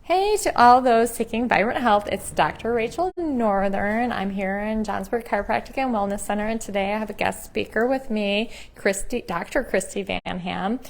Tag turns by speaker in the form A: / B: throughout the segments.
A: Hey to all those seeking vibrant health, it's Dr. Rachel Northern. I'm here in Johnsburg Chiropractic and Wellness Center, and today I have a guest speaker with me, Kristi, Dr. Kristi Van Ham.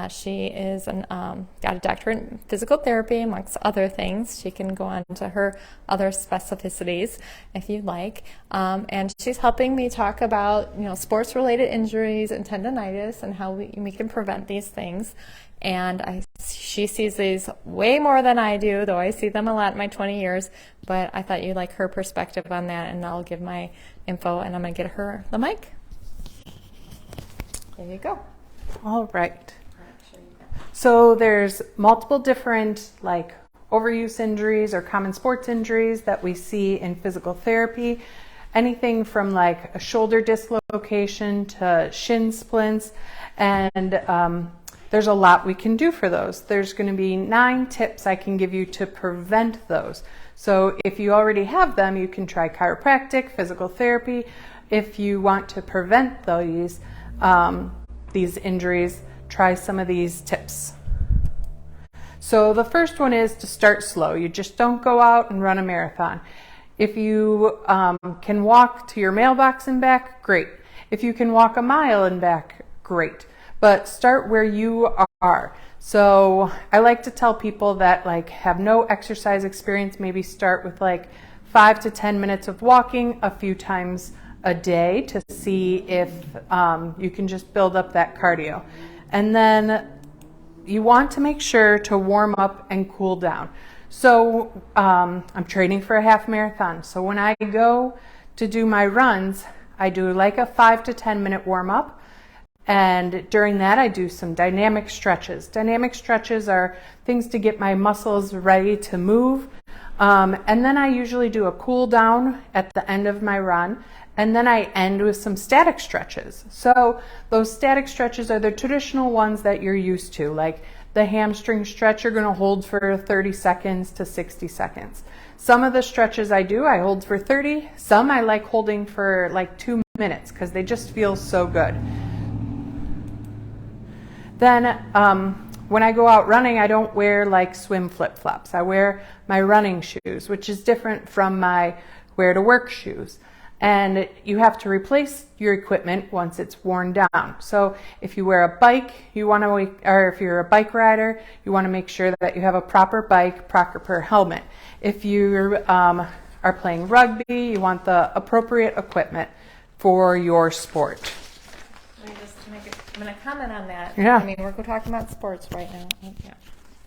A: She is got a doctorate in physical therapy, amongst other things. She can go on to her other specificities if you'd like. And she's helping me talk about sports-related injuries and tendonitis and how we can prevent these things. And she sees these way more than I do, though I see them a lot in my 20 years. But I thought you'd like her perspective on that, and I'll give my info, and I'm going to get her the mic. There you go.
B: All right. So there's multiple different overuse injuries or common sports injuries that we see in physical therapy. Anything from a shoulder dislocation to shin splints, and there's a lot we can do for those. There's going to be 9 tips I can give you to prevent those. So if you already have them, you can try chiropractic, physical therapy. If you want to prevent these injuries, try some of these tips. So the first one is to start slow. You just don't go out and run a marathon. If you can walk to your mailbox and back, great. If you can walk a mile and back, great. But start where you are. So I like to tell people that have no exercise experience, maybe start with 5 to 10 minutes of walking a few times a day to see if you can just build up that cardio. And then you want to make sure to warm up and cool down. So I'm training for a half marathon. So when I go to do my runs, I do a 5 to 10 minute warm up. And during that, I do some dynamic stretches. Dynamic stretches are things to get my muscles ready to move. And then I usually do a cool down at the end of my run. And then I end with some static stretches. So those static stretches are the traditional ones that you're used to, like the hamstring stretch you're going to hold for 30 seconds to 60 seconds. Some of the stretches I do, I hold for 30. Some I like holding for 2 minutes because they just feel so good. Then when I go out running, I don't wear swim flip-flops. I wear my running shoes, which is different from my wear-to-work shoes. And you have to replace your equipment once it's worn down. So if you wear a bike, or if you're a bike rider, you want to make sure that you have a proper bike, proper helmet. If you are playing rugby, you want the appropriate equipment for your sport.
A: I'm going to comment on that.
B: Yeah.
A: I mean, we're talking about sports right now. Yeah.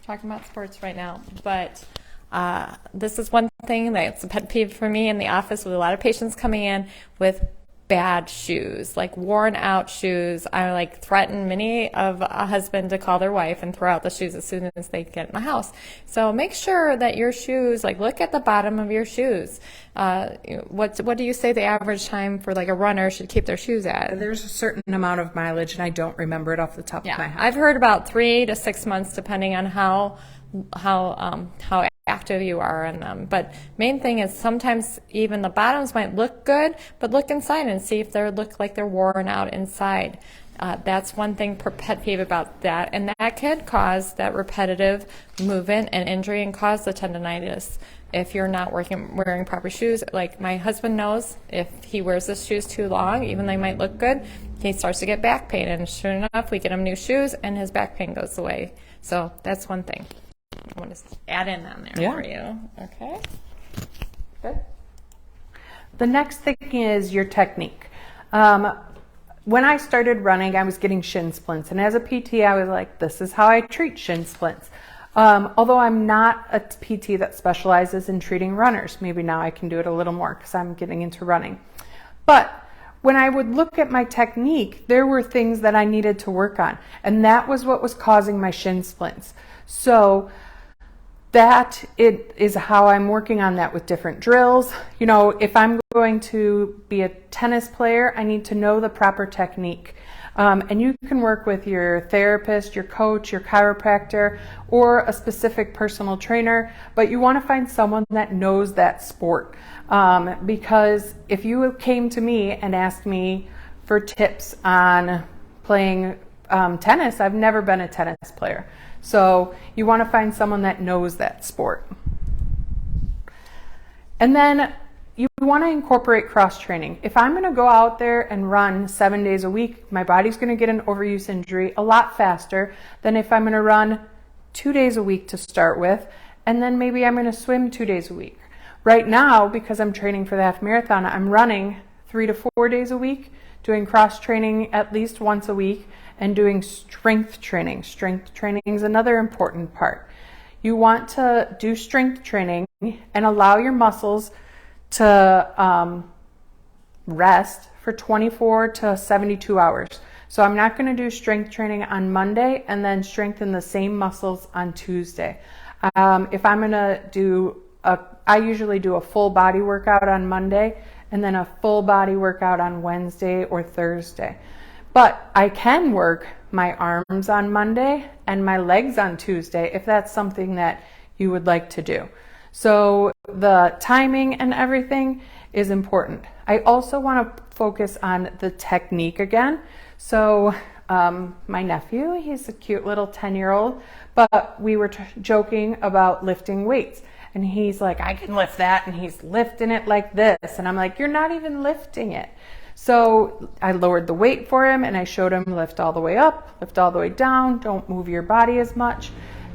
A: Talking about sports right now. But this is one thing that's a pet peeve for me in the office with a lot of patients coming in with bad shoes, worn out shoes. I threaten many of a husband to call their wife and throw out the shoes as soon as they get in the house. So make sure that your shoes, look at the bottom of your shoes. What do you say the average time for a runner should keep their shoes at?
B: There's a certain amount of mileage, and I don't remember it off the top of my head.
A: I've heard about 3 to 6 months, depending on how active you are in them. But main thing is sometimes even the bottoms might look good, but look inside and see if they look like they're worn out inside. That's one thing pet peeve about that, and that could cause that repetitive movement and injury and cause the tendonitis if you're not wearing proper shoes. My husband knows if he wears his shoes too long, even though they might look good, he starts to get back pain, and sure enough, we get him new shoes and his back pain goes away. So that's one thing I want to add in on there for you. Okay, good.
B: The next thing is your technique. When I started running, I was getting shin splints, and as a PT, I was like, this is how I treat shin splints. Although I'm not a PT that specializes in treating runners. Maybe now I can do it a little more because I'm getting into running. But when I would look at my technique, there were things that I needed to work on, and that was what was causing my shin splints. So that it is how I'm working on that with different drills. If I'm going to be a tennis player, I need to know the proper technique. And you can work with your therapist, your coach, your chiropractor, or a specific personal trainer, but you want to find someone that knows that sport. Because if you came to me and asked me for tips on playing tennis, I've never been a tennis player. So you want to find someone that knows that sport. And then you want to incorporate cross training. If I'm going to go out there and run 7 days a week, my body's going to get an overuse injury a lot faster than if I'm going to run 2 days a week to start with, and then maybe I'm going to swim 2 days a week. Right now, because I'm training for the half marathon, I'm running 3 to 4 days a week, doing cross training at least once a week, and doing strength training. Strength training is another important part. You want to do strength training and allow your muscles to rest for 24 to 72 hours. So I'm not going to do strength training on Monday and then strengthen the same muscles on Tuesday. If I'm going to do I usually do a full body workout on Monday and then a full body workout on Wednesday or Thursday. But I can work my arms on Monday and my legs on Tuesday if that's something that you would like to do. So the timing and everything is important. I also want to focus on the technique again. So my nephew, he's a cute little 10-year-old, but we were joking about lifting weights. And he's like, I can lift that. And he's lifting it like this. And I'm like, you're not even lifting it. So I lowered the weight for him and I showed him lift all the way up, lift all the way down, don't move your body as much.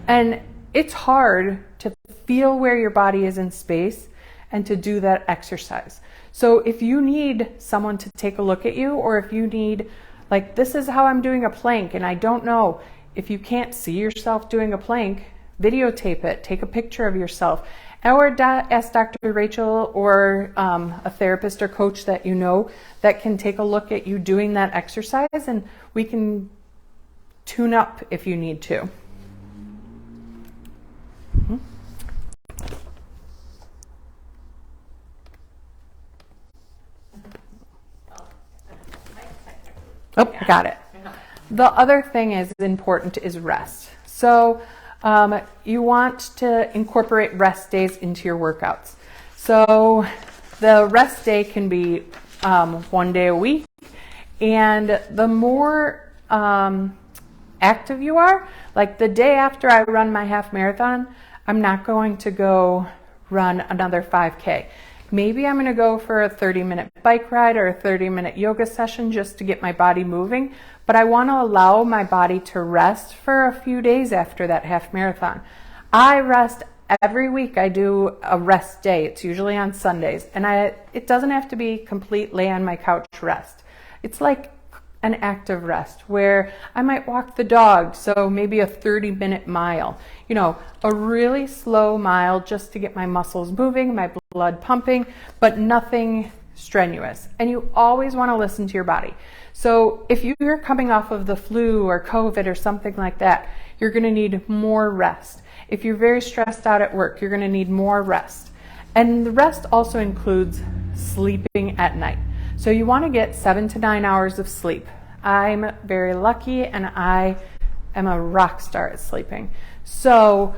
B: And it's hard to feel where your body is in space and to do that exercise. So if you need someone to take a look at you, or if you need, like, this is how I'm doing a plank and I don't know, if you can't see yourself doing a plank, videotape it, take a picture of yourself, or ask Dr. Rachel or a therapist or coach that you know that can take a look at you doing that exercise, and we can tune up if you need to. Oh, got it. The other thing is important is rest. So you want to incorporate rest days into your workouts. So the rest day can be 1 day a week, and the more active you are, like the day after I run my half marathon, I'm not going to go run another 5K. Maybe I'm going to go for a 30-minute bike ride or a 30-minute yoga session just to get my body moving. But I want to allow my body to rest for a few days after that half marathon. I rest every week. I do a rest day. It's usually on Sundays. And it doesn't have to be complete lay on my couch rest. It's like an active rest where I might walk the dog, so maybe a 30-minute mile. You know, a really slow mile just to get my muscles moving, my blood pumping, but nothing strenuous. And you always want to listen to your body. So if you're coming off of the flu or COVID or something like that, you're going to need more rest. If you're very stressed out at work, you're going to need more rest. And the rest also includes sleeping at night. So you want to get 7 to 9 hours of sleep. I'm very lucky and I am a rock star at sleeping. So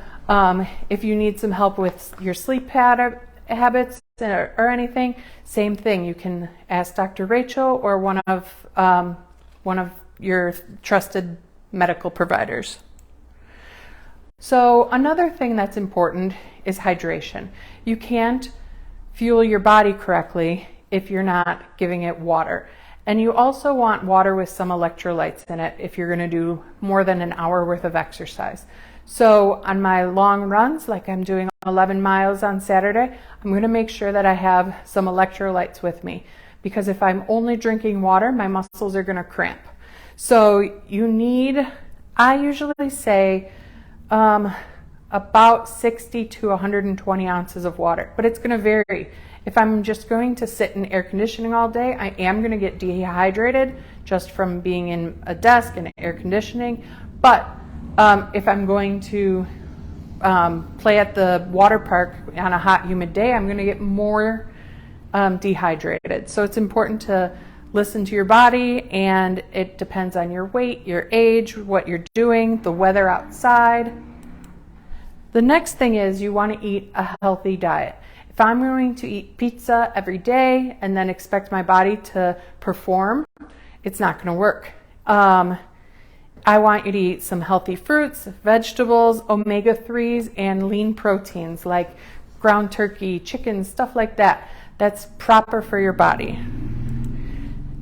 B: if you need some help with your sleep habits or anything, same thing. You can ask Dr. Rachel or one of your trusted medical providers. So another thing that's important is hydration. You can't fuel your body correctly if you're not giving it water. And you also want water with some electrolytes in it if you're going to do more than an hour worth of exercise. So on my long runs, like I'm doing 11 miles on Saturday, I'm going to make sure that I have some electrolytes with me, because if I'm only drinking water, my muscles are going to cramp. So you need, I usually say, about 60 to 120 ounces of water, but it's going to vary. If I'm just going to sit in air conditioning all day, I am going to get dehydrated just from being in a desk and air conditioning. But if I'm going to play at the water park on a hot, humid day, I'm going to get more dehydrated. So it's important to listen to your body, and it depends on your weight, your age, what you're doing, the weather outside. The next thing is you want to eat a healthy diet. If I'm going to eat pizza every day and then expect my body to perform, it's not going to work. I want you to eat some healthy fruits, vegetables, omega-3s, and lean proteins like ground turkey, chicken, stuff like that. That's proper for your body.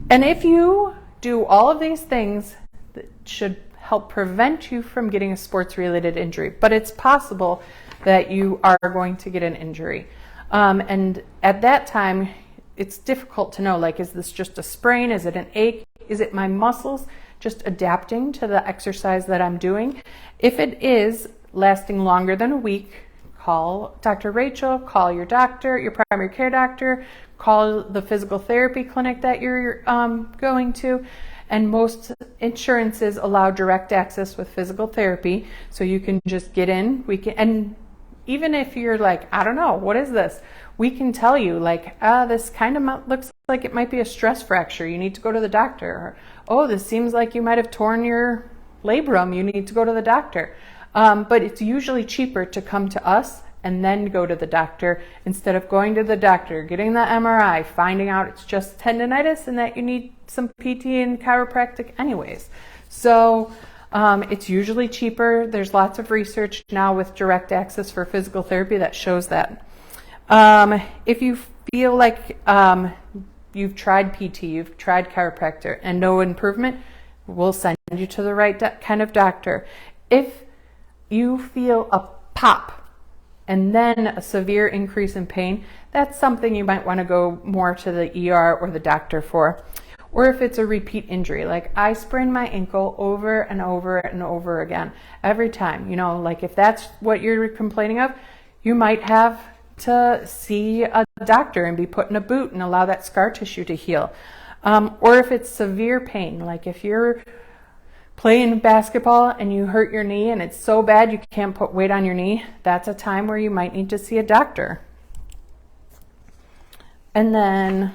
B: And if you do all of these things, that should help prevent you from getting a sports-related injury. But it's possible that you are going to get an injury. And at that time, it's difficult to know, like, is this just a sprain? Is it an ache? Is it my muscles just adapting to the exercise that I'm doing? If it is lasting longer than a week, call Dr. Rachel, call your doctor, your primary care doctor, call the physical therapy clinic that you're going to. And most insurances allow direct access with physical therapy, so you can just get in. And even if you're like, I don't know, what is this? We can tell you, like, this kind of looks like it might be a stress fracture. You need to go to the doctor. Or, oh, this seems like you might have torn your labrum. You need to go to the doctor. But it's usually cheaper to come to us and then go to the doctor instead of going to the doctor, getting the MRI, finding out it's just tendonitis and that you need some PT and chiropractic anyways. So it's usually cheaper. There's lots of research now with direct access for physical therapy that shows that. If you feel like you've tried PT, you've tried chiropractor, and no improvement, we'll send you to the right kind of doctor. If you feel a pop and then a severe increase in pain, that's something you might want to go more to the ER or the doctor for. Or if it's a repeat injury, like I sprain my ankle over and over and over again, every time, like if that's what you're complaining of, you might have to see a doctor and be put in a boot and allow that scar tissue to heal. Or if it's severe pain, like if you're playing basketball and you hurt your knee and it's so bad you can't put weight on your knee, that's a time where you might need to see a doctor. And then,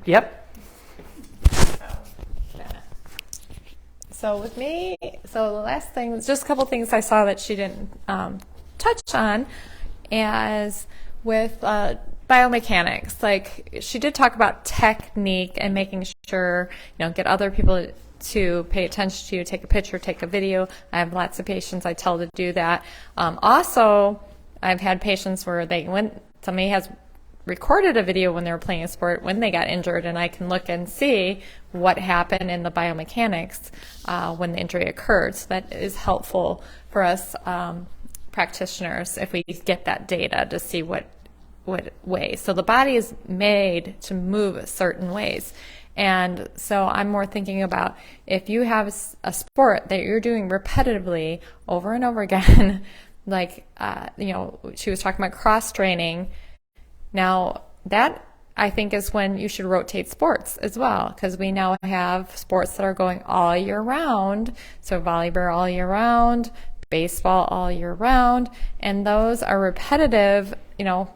B: yep.
A: So with me, the last thing, just a couple things I saw that she didn't touch on, as with biomechanics. Like, she did talk about technique and making sure, get other people to pay attention to you, take a picture, take a video. I have lots of patients I tell to do that. Also, I've had patients where somebody has recorded a video when they were playing a sport when they got injured, and I can look and see what happened in the biomechanics when the injury occurred. So that is helpful for us practitioners if we get that data to see what way. So the body is made to move certain ways. And so I'm more thinking about if you have a sport that you're doing repetitively over and over again, like, she was talking about cross training. Now, that I think is when you should rotate sports as well, because we now have sports that are going all year round. So volleyball all year round, baseball all year round, and those are repetitive,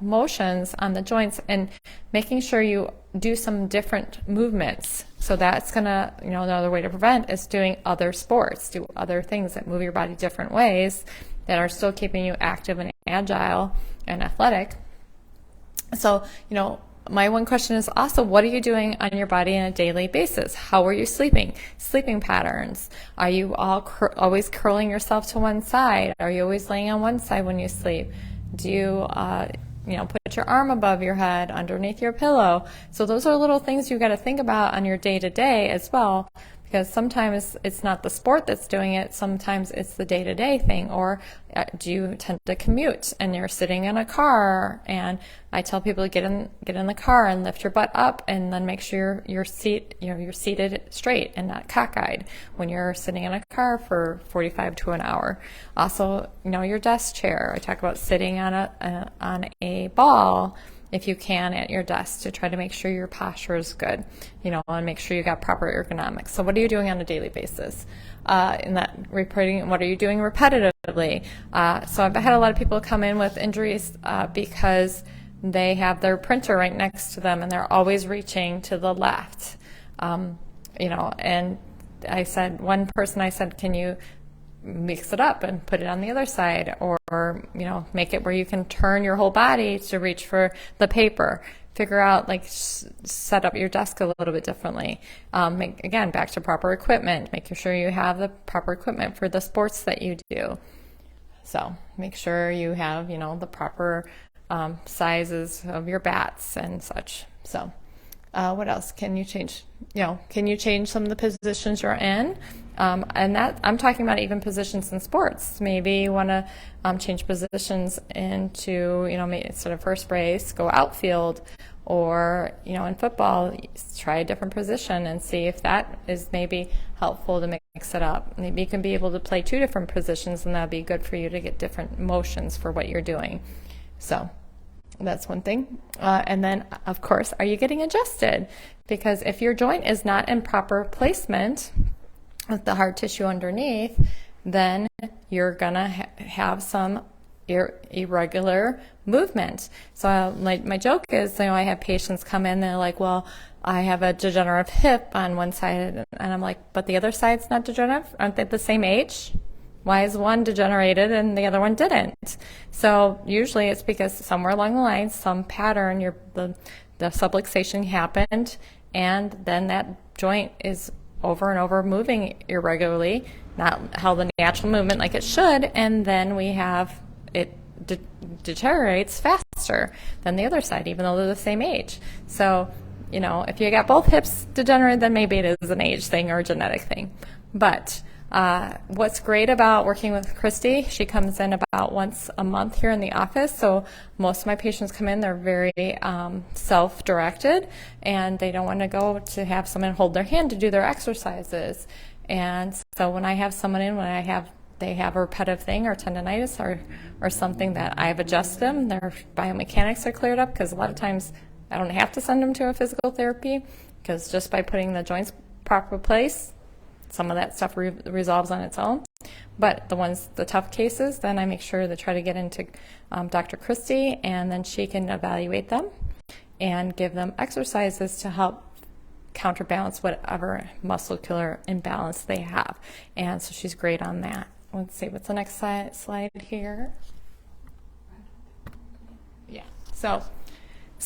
A: motions on the joints, and making sure you do some different movements. So that's gonna, another way to prevent is doing other sports, do other things that move your body different ways that are still keeping you active and agile and athletic. So, my one question is also, what are you doing on your body on a daily basis? How are you sleeping? Sleeping patterns. Are you always curling yourself to one side? Are you always laying on one side when you sleep? Do you, put your arm above your head, underneath your pillow? So those are little things you've got to think about on your day-to-day as well, because sometimes it's not the sport that's doing it, sometimes it's the day-to-day thing. Or do you tend to commute and you're sitting in a car, and I tell people to get in the car and lift your butt up, and then make sure you're seated straight and not cockeyed when you're sitting in a car for 45 to an hour. Also, your desk chair. I talk about sitting on a ball, if you can, at your desk, to try to make sure your posture is good, and make sure you got proper ergonomics. So what are you doing on a daily basis? In that reporting, what are you doing repetitively? So I've had a lot of people come in with injuries because they have their printer right next to them and they're always reaching to the left. And I said, one person I said, can you mix it up and put it on the other side, or make it where you can turn your whole body to reach for the paper. figure out, like, set up your desk a little bit differently. Again, back to proper equipment, making sure you have the proper equipment for the sports that you do. So make sure you have, the proper sizes of your bats and such. So what else can you change? Can you change some of the positions you're in? And that I'm talking about even positions in sports. Maybe you want to change positions into, maybe instead of first base, go outfield, or, in football, try a different position and see if that is maybe helpful to mix it up. Maybe you can be able to play 2 different positions, and that'd be good for you to get different motions for what you're doing. So that's one thing. And then, of course, are you getting adjusted? Because if your joint is not in proper placement with the hard tissue underneath, then you're going to have some irregular movement. So my joke is, I have patients come in, they're like, well, I have a degenerative hip on one side, and I'm like, but the other side's not degenerative? Aren't they the same age? Why is one degenerated and the other one didn't? So usually it's because somewhere along the line, some pattern, the subluxation happened, and then that joint is over and over moving irregularly, not how the natural movement like it should, and then we have it deteriorates faster than the other side, even though they're the same age. So, if you got both hips degenerated, then maybe it is an age thing or a genetic thing. But what's great about working with Kristi, she comes in about once a month here in the office. So most of my patients come in, they're very self-directed, and they don't want to go to have someone hold their hand to do their exercises. And so when I have someone in, they have a repetitive thing or tendonitis or something that I've adjusted them, their biomechanics are cleared up, because a lot of times I don't have to send them to a physical therapy, because just by putting the joints proper place, some of that stuff resolves on its own. But the tough cases, then I make sure to try to get into Dr. Kristi, and then she can evaluate them and give them exercises to help counterbalance whatever muscular imbalance they have. And so she's great on that. Let's see, what's the next slide here? Yeah, so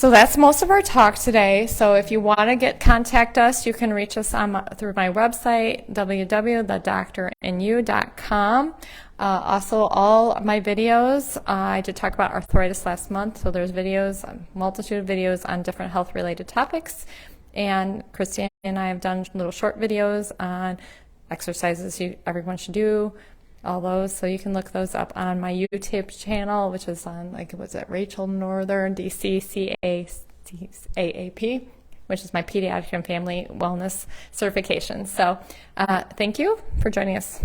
A: that's most of our talk today. So if you want to contact us, you can reach us through my website, www.thedoctorinu.com. Also, all my videos, I did talk about arthritis last month, so there's videos, a multitude of videos on different health-related topics. And Kristi and I have done little short videos on exercises everyone should do, all those. So you can look those up on my YouTube channel, which is on, Rachel Northern, DCCAAP, which is my Pediatric and Family Wellness certification. So thank you for joining us.